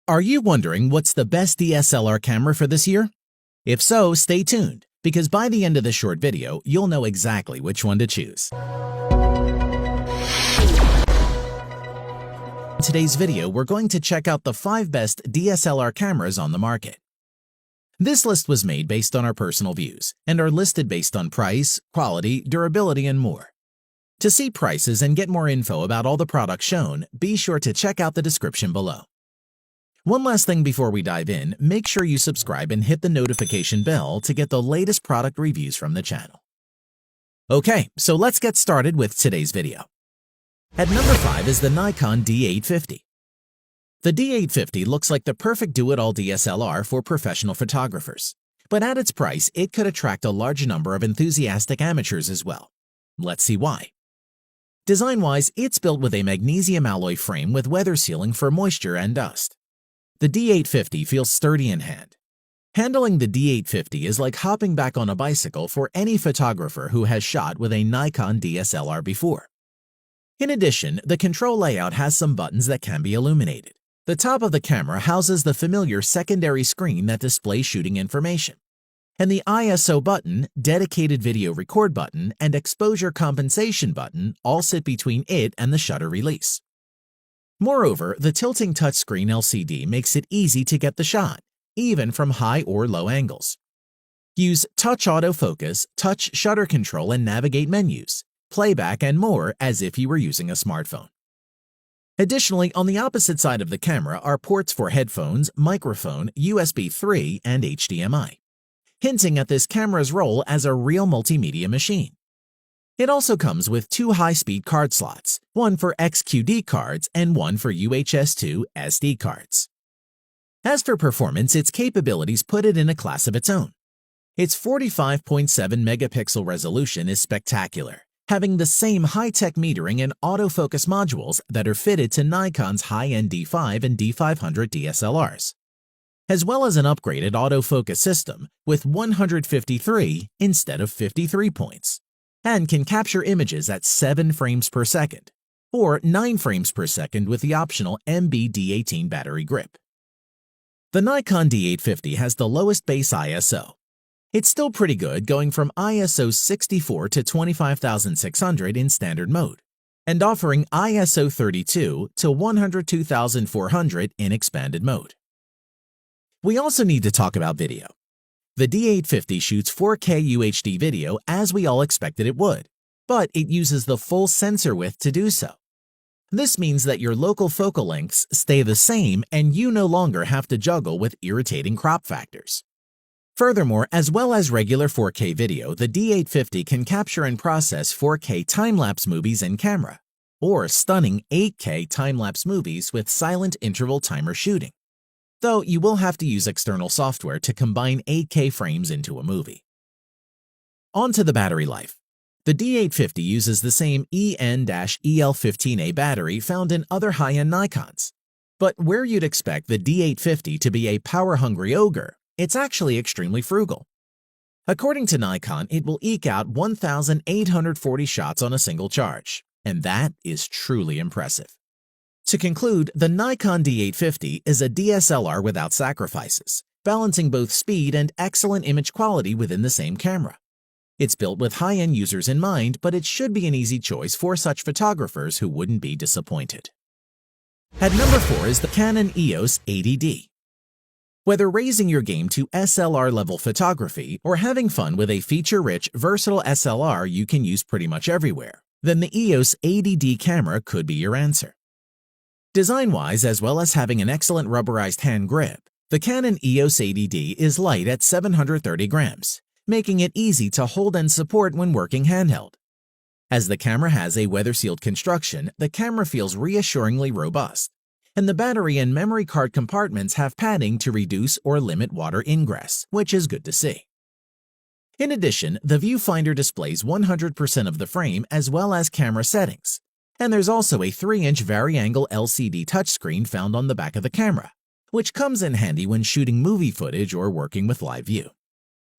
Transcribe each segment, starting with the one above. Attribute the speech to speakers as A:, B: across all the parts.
A: Are you wondering what's the best DSLR camera for this year? If so, stay tuned, because by the end of this short video, you'll know exactly which one to choose. In today's video, we're going to check out the 5 best DSLR cameras on the market. This list was made based on our personal views and are listed based on price, quality, durability, and more. To see prices and get more info about all the products shown, be sure to check out the description below. One last thing before we dive in, make sure you subscribe and hit the notification bell to get the latest product reviews from the channel. Okay, so let's get started with today's video. At number 5 is the Nikon D850. The D850 looks like the perfect do-it-all DSLR for professional photographers, but at its price, it could attract a large number of enthusiastic amateurs as well. Let's see why. Design-wise, it's built with a magnesium alloy frame with weather sealing for moisture and dust. The D850 feels sturdy in hand. Handling the D850 is like hopping back on a bicycle for any photographer who has shot with a Nikon DSLR before. In addition, the control layout has some buttons that can be illuminated. The top of the camera houses the familiar secondary screen that displays shooting information. And the ISO button, dedicated video record button, and exposure compensation button all sit between it and the shutter release. Moreover, the tilting touchscreen LCD makes it easy to get the shot, even from high or low angles. Use touch autofocus, touch shutter control, and navigate menus, playback, and more as if you were using a smartphone. Additionally, on the opposite side of the camera are ports for headphones, microphone, USB 3, and HDMI, hinting at this camera's role as a real multimedia machine. It also comes with 2 high-speed card slots, one for XQD cards and one for UHS-2 SD cards. As for performance, its capabilities put it in a class of its own. Its 45.7 megapixel resolution is spectacular, having the same high-tech metering and autofocus modules that are fitted to Nikon's high-end D5 and D500 DSLRs, as well as an upgraded autofocus system with 153 instead of 53 points, and can capture images at 7 frames per second, or 9 frames per second with the optional MB-D18 battery grip. The Nikon D850 has the lowest base ISO. It's still pretty good, going from ISO 64 to 25,600 in standard mode, and offering ISO 32 to 102,400 in expanded mode. We also need to talk about video. The D850 shoots 4K UHD video as we all expected it would, but it uses the full sensor width to do so. This means that your local focal lengths stay the same and you no longer have to juggle with irritating crop factors. Furthermore, as well as regular 4K video, the D850 can capture and process 4K time-lapse movies in camera, or stunning 8K time-lapse movies with silent interval timer shooting, though you will have to use external software to combine 8K frames into a movie. On to the battery life. The D850 uses the same EN-EL15A battery found in other high-end Nikons, but where you'd expect the D850 to be a power-hungry ogre, it's actually extremely frugal. According to Nikon, it will eke out 1,840 shots on a single charge, and that is truly impressive. To conclude, the Nikon D850 is a DSLR without sacrifices, balancing both speed and excellent image quality within the same camera. It's built with high-end users in mind, but it should be an easy choice for such photographers who wouldn't be disappointed. At number 4 is the Canon EOS 80D. Whether raising your game to SLR-level photography or having fun with a feature-rich, versatile SLR you can use pretty much everywhere, then the EOS 80D camera could be your answer. Design-wise, as well as having an excellent rubberized hand grip, the Canon EOS 80D is light at 730 grams, making it easy to hold and support when working handheld. As the camera has a weather-sealed construction, the camera feels reassuringly robust, and the battery and memory card compartments have padding to reduce or limit water ingress, which is good to see. In addition, the viewfinder displays 100% of the frame as well as camera settings, and there's also a 3-inch vari-angle LCD touchscreen found on the back of the camera, which comes in handy when shooting movie footage or working with live view.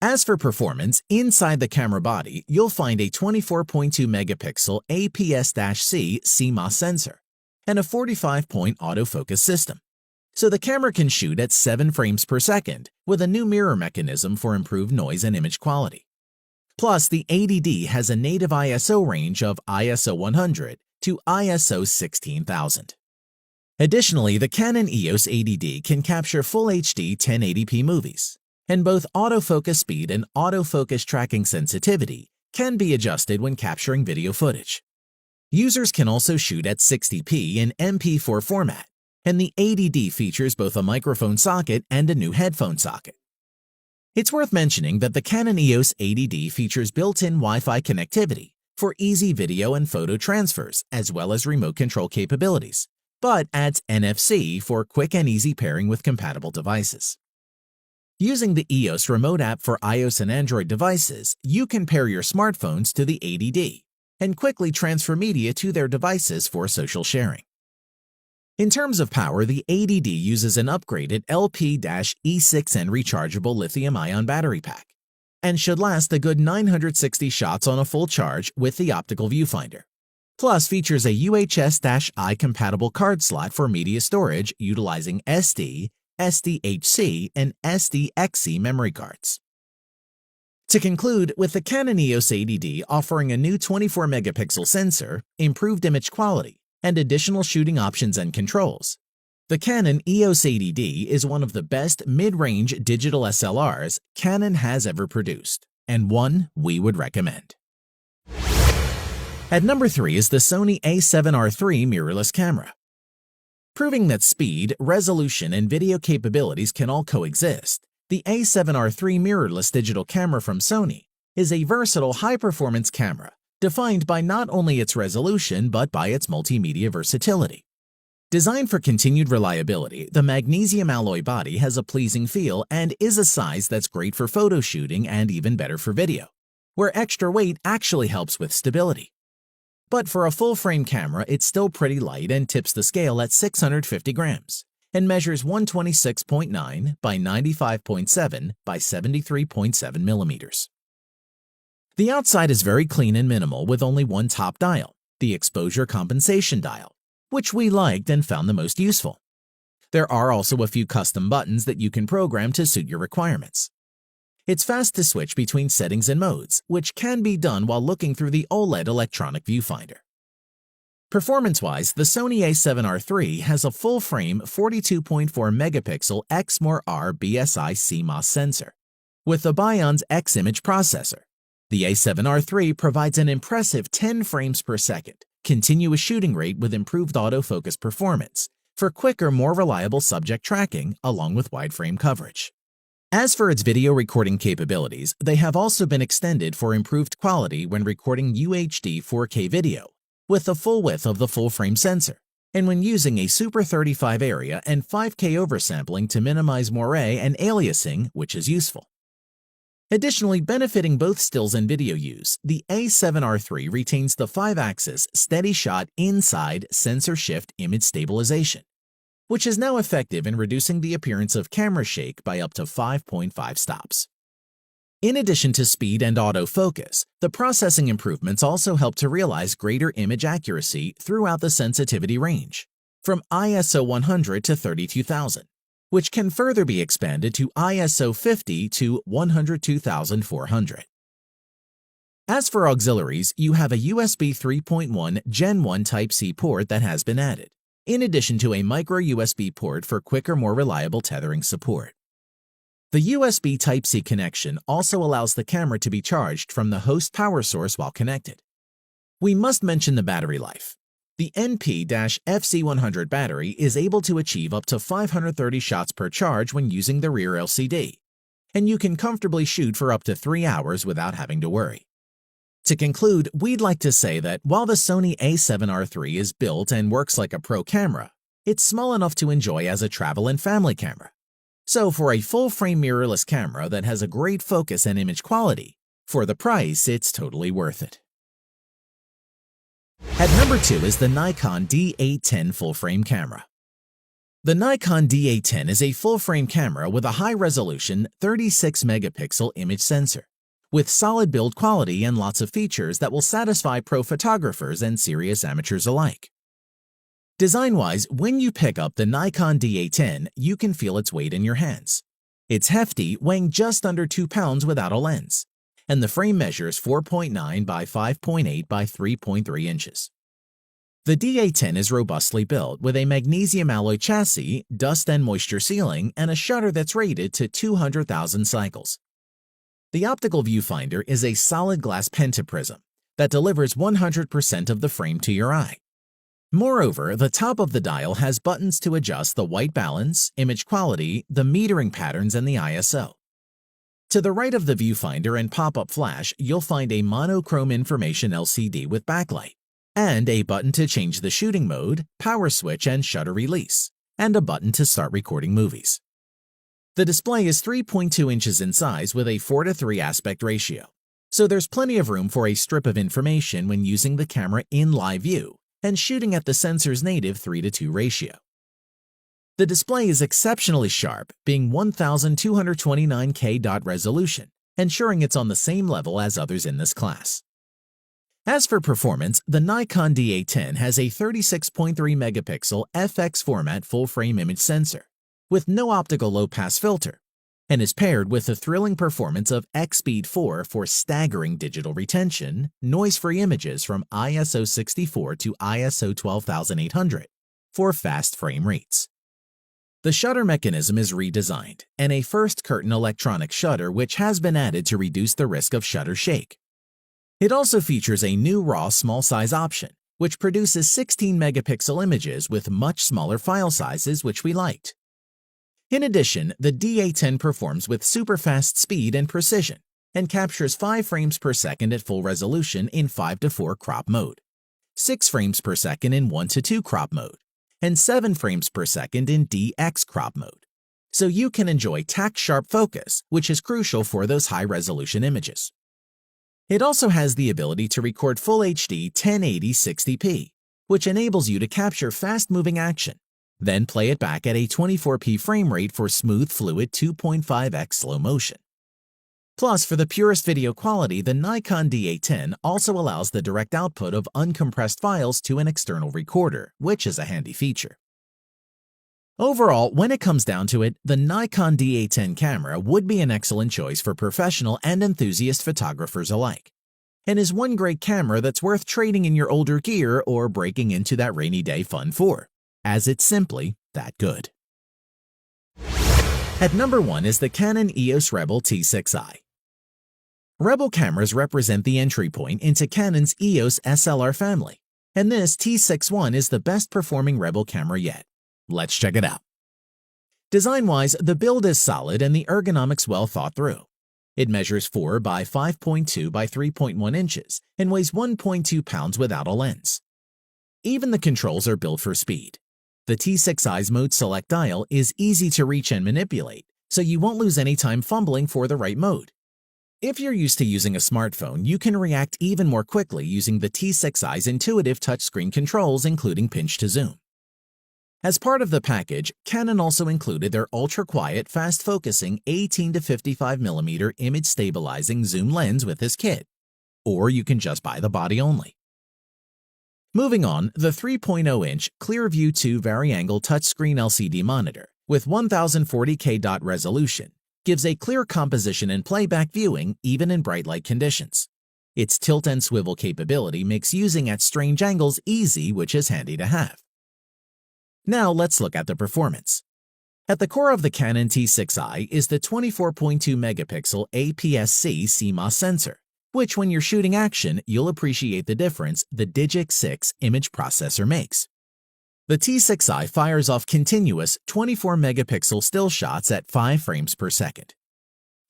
A: As for performance, inside the camera body, you'll find a 24.2 megapixel APS-C CMOS sensor and a 45-point autofocus system. so the camera can shoot at 7 frames per second with a new mirror mechanism for improved noise and image quality. Plus, the 80D has a native ISO range of ISO 100 to ISO 16000. Additionally, the Canon EOS 80D can capture Full HD 1080p movies, and both autofocus speed and autofocus tracking sensitivity can be adjusted when capturing video footage. Users can also shoot at 60p in MP4 format, and the 80D features both a microphone socket and a new headphone socket. It's worth mentioning that the Canon EOS 80D features built-in Wi-Fi connectivity for easy video and photo transfers as well as remote control capabilities, but adds NFC for quick and easy pairing with compatible devices. Using the EOS remote app for iOS and Android devices, you can pair your smartphones to the 80D and quickly transfer media to their devices for social sharing. In terms of power, the 80D uses an upgraded LP-E6N rechargeable lithium-ion battery pack and should last a good 960 shots on a full charge with the optical viewfinder. Plus features a UHS-I compatible card slot for media storage utilizing SD, SDHC, and SDXC memory cards. To conclude, with the Canon EOS 80D offering a new 24-megapixel sensor, improved image quality, and additional shooting options and controls, the Canon EOS 80D is one of the best mid-range digital SLRs Canon has ever produced, and one we would recommend. At number 3 is the Sony a7R III mirrorless camera. Proving that speed, resolution, and video capabilities can all coexist, the a7R III mirrorless digital camera from Sony is a versatile high-performance camera defined by not only its resolution but by its multimedia versatility. Designed for continued reliability, the magnesium alloy body has a pleasing feel and is a size that's great for photo shooting and even better for video, where extra weight actually helps with stability. But for a full-frame camera, it's still pretty light and tips the scale at 650 grams and measures 126.9 by 95.7 by 73.7 millimeters. The outside is very clean and minimal with only one top dial, the exposure compensation dial, which we liked and found the most useful. There are also a few custom buttons that you can program to suit your requirements. It's fast to switch between settings and modes, which can be done while looking through the OLED electronic viewfinder. Performance-wise, the Sony a7R III has a full-frame 42.4 megapixel Exmor-R BSI CMOS sensor with the Bionz X image processor. The a7R III provides an impressive 10 frames per second, continuous shooting rate with improved autofocus performance for quicker, more reliable subject tracking along with wide frame coverage. As for its video recording capabilities, they have also been extended for improved quality when recording UHD 4K video with the full width of the full-frame sensor, and when using a Super 35 area and 5K oversampling to minimize moire and aliasing, which is useful. Additionally, benefiting both stills and video use, the a7R III retains the 5-axis steady shot inside sensor shift image stabilization, which is now effective in reducing the appearance of camera shake by up to 5.5 stops. In addition to speed and autofocus, the processing improvements also help to realize greater image accuracy throughout the sensitivity range, from ISO 100 to 32,000, which can further be expanded to ISO 50 to 102,400. As for auxiliaries, you have a USB 3.1 Gen 1 Type-C port that has been added, in addition to a micro USB port for quicker, more reliable tethering support. The USB Type-C connection also allows the camera to be charged from the host power source while connected. We must mention the battery life. The NP-FC100 battery is able to achieve up to 530 shots per charge when using the rear LCD, and you can comfortably shoot for up to 3 hours without having to worry. To conclude, we'd like to say that while the Sony a7R III is built and works like a pro camera, it's small enough to enjoy as a travel and family camera. So for a full-frame mirrorless camera that has a great focus and image quality, for the price, it's totally worth it. At number 2 is the Nikon D810 full-frame camera. The Nikon D810 is a full-frame camera with a high-resolution 36-megapixel image sensor, with solid build quality and lots of features that will satisfy pro photographers and serious amateurs alike. Design-wise, when you pick up the Nikon D810, you can feel its weight in your hands. It's hefty, weighing just under 2 pounds without a lens, and the frame measures 4.9 by 5.8 by 3.3 inches. The D810 is robustly built with a magnesium alloy chassis, dust and moisture sealing, and a shutter that's rated to 200,000 cycles. The optical viewfinder is a solid glass pentaprism that delivers 100% of the frame to your eye. Moreover, the top of the dial has buttons to adjust the white balance, image quality, the metering patterns, and the ISO. To the right of the viewfinder and pop-up flash, you'll find a monochrome information LCD with backlight, and a button to change the shooting mode, power switch, and shutter release, and a button to start recording movies. The display is 3.2 inches in size with a 4:3 aspect ratio, so there's plenty of room for a strip of information when using the camera in live view and shooting at the sensor's native 3:2 ratio. The display is exceptionally sharp, being 1229K dot resolution, ensuring it's on the same level as others in this class. As for performance, the Nikon D810 has a 36.3 megapixel FX format full-frame image sensor with no optical low-pass filter, and is paired with the thrilling performance of X-Speed 4 for staggering digital retention, noise-free images from ISO 64 to ISO 12800 for fast frame rates. The shutter mechanism is redesigned, and a first curtain electronic shutter which has been added to reduce the risk of shutter shake. It also features a new RAW small size option, which produces 16 megapixel images with much smaller file sizes, which we liked. In addition, the D810 performs with super fast speed and precision and captures 5 frames per second at full resolution in 5:4 crop mode, 6 frames per second in 1:2 crop mode, and 7 frames per second in DX crop mode, so you can enjoy tack-sharp focus, which is crucial for those high-resolution images. It also has the ability to record Full HD 1080 60p, which enables you to capture fast-moving action, then play it back at a 24p frame rate for smooth, fluid 2.5x slow motion. Plus, for the purest video quality, the Nikon D810 also allows the direct output of uncompressed files to an external recorder, which is a handy feature. Overall, when it comes down to it, the Nikon D810 camera would be an excellent choice for professional and enthusiast photographers alike, and is one great camera that's worth trading in your older gear or breaking into that rainy day fun for, as it's simply that good. At number 1 is the Canon EOS Rebel T6i. Rebel cameras represent the entry point into Canon's EOS SLR family, and this T6I is the best performing Rebel camera yet. Let's check it out. Design-wise, the build is solid and the ergonomics well thought through. It measures 4 by 5.2 by 3.1 inches and weighs 1.2 pounds without a lens. Even the controls are built for speed. The T6i's mode select dial is easy to reach and manipulate, so you won't lose any time fumbling for the right mode. If you're used to using a smartphone, you can react even more quickly using the T6i's intuitive touchscreen controls, including pinch to zoom. As part of the package, Canon also included their ultra-quiet, fast-focusing 18 to 55mm image-stabilizing zoom lens with this kit, or you can just buy the body only. Moving on, the 3.0-inch ClearView 2 Vari-Angle touchscreen LCD monitor with 1040K dot resolution gives a clear composition and playback viewing even in bright light conditions. Its tilt and swivel capability makes using at strange angles easy, which is handy to have. Now let's look at the performance. At the core of the Canon T6i is the 24.2 megapixel APS-C CMOS sensor, which when you're shooting action, you'll appreciate the difference the Digic 6 image processor makes. The T6i fires off continuous 24 megapixel still shots at 5 frames per second.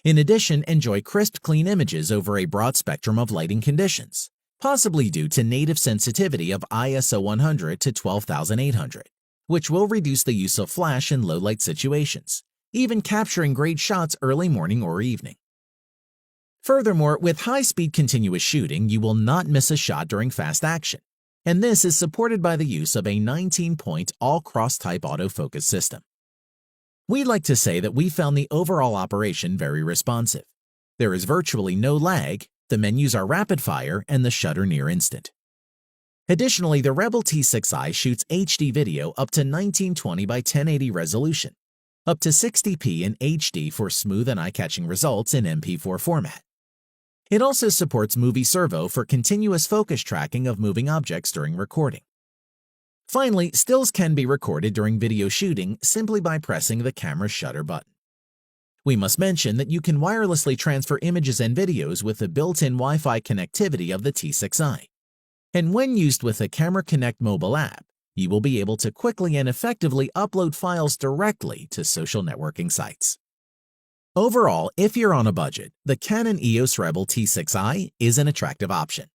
A: In addition, enjoy crisp, clean images over a broad spectrum of lighting conditions, possibly due to native sensitivity of ISO 100 to 12,800. Which will reduce the use of flash in low-light situations, even capturing great shots early morning or evening. Furthermore, with high-speed continuous shooting, you will not miss a shot during fast action, and this is supported by the use of a 19-point all-cross-type autofocus system. We'd like to say that we found the overall operation very responsive. There is virtually no lag, the menus are rapid-fire, and the shutter near instant. Additionally, the Rebel T6i shoots HD video up to 1920 by 1080 resolution, up to 60p in HD for smooth and eye-catching results in MP4 format. It also supports Movie Servo for continuous focus tracking of moving objects during recording. Finally, stills can be recorded during video shooting simply by pressing the camera shutter button. We must mention that you can wirelessly transfer images and videos with the built-in Wi-Fi connectivity of the T6i. And when used with the Camera Connect mobile app, you will be able to quickly and effectively upload files directly to social networking sites. Overall, if you're on a budget, the Canon EOS Rebel T6i is an attractive option.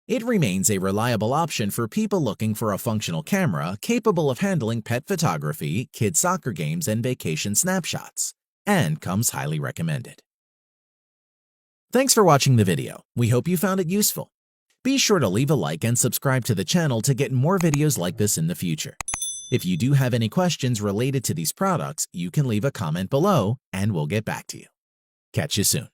A: It remains a reliable option for people looking for a functional camera capable of handling pet photography, kid soccer games, and vacation snapshots, and comes highly recommended. Thanks for watching the video. We hope you found it useful. Be sure to leave a like and subscribe to the channel to get more videos like this in the future. If you do have any questions related to these products, you can leave a comment below and we'll get back to you. Catch you soon.